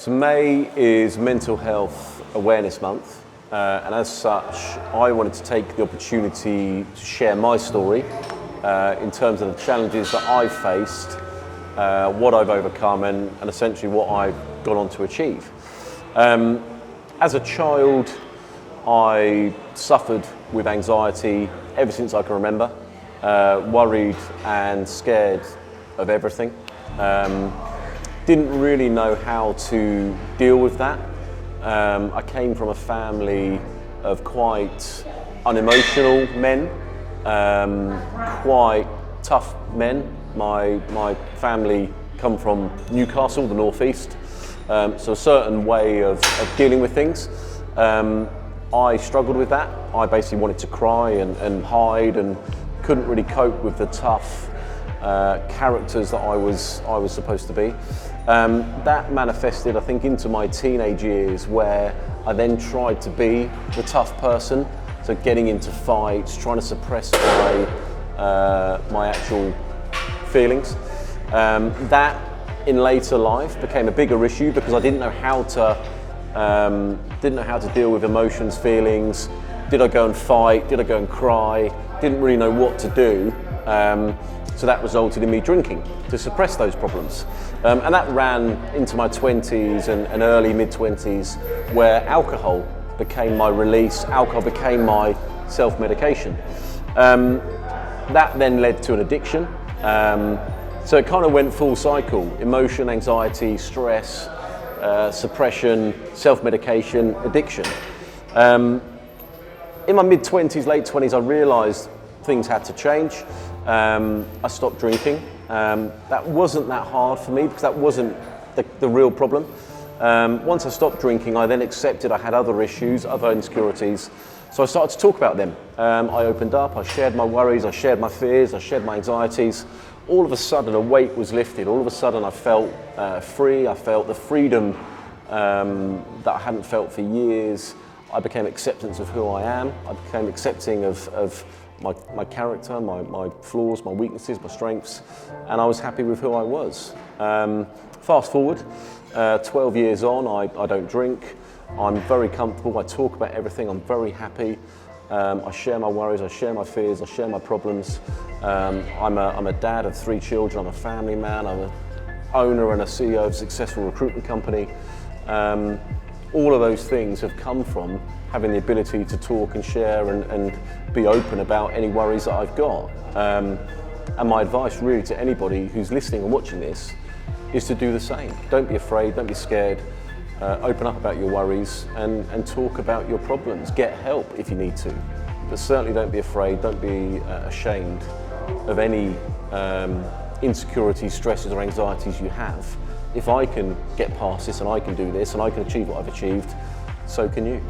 So May is Mental Health Awareness Month, and as such, I wanted to take the opportunity to share my story in terms of the challenges that I've faced, what I've overcome, and essentially what I've gone on to achieve. As a child, I suffered with anxiety ever since I can remember, worried and scared of everything. Didn't really know how to deal with that. I came from a family of quite unemotional men, quite tough men. My family come from Newcastle, the northeast, so a certain way of dealing with things. I struggled with that. I basically wanted to cry and hide and couldn't really cope with the tough characters that I was supposed to be. That manifested, I think, into my teenage years, where I then tried to be the tough person, so getting into fights, trying to suppress my actual feelings. That in later life became a bigger issue because I didn't know how to deal with emotions, feelings. Did I go and fight? Did I go and cry? Didn't really know what to do. So that resulted in me drinking to suppress those problems. And that ran into my 20s and early mid-20s, where alcohol became my release, alcohol became my self-medication. That then led to an addiction. So it kind of went full cycle: emotion, anxiety, stress, suppression, self-medication, addiction. In my mid-20s, late 20s, I realised things had to change. I stopped drinking. That wasn't that hard for me because that wasn't the real problem. Once I stopped drinking, I then accepted I had other issues, other insecurities. So I started to talk about them. I opened up, I shared my worries, I shared my fears, I shared my anxieties. All of a sudden, a weight was lifted. All of a sudden, I felt free. I felt the freedom that I hadn't felt for years. I became acceptance of who I am. I became accepting of my character, my flaws, my weaknesses, my strengths, and I was happy with who I was. Fast forward, 12 years on, I don't drink. I'm very comfortable. I talk about everything. I'm very happy. I share my worries. I share my fears. I share my problems. I'm a dad of 3 children. I'm a family man. I'm an owner and a CEO of a successful recruitment company. All of those things have come from having the ability to talk and share and be open about any worries that I've got. And my advice really to anybody who's listening and watching this is to do the same. Don't be afraid, don't be scared. Open up about your worries and talk about your problems. Get help if you need to. But certainly don't be afraid, don't be ashamed of any insecurities, stresses or anxieties you have. If I can get past this and I can do this and I can achieve what I've achieved, so can you.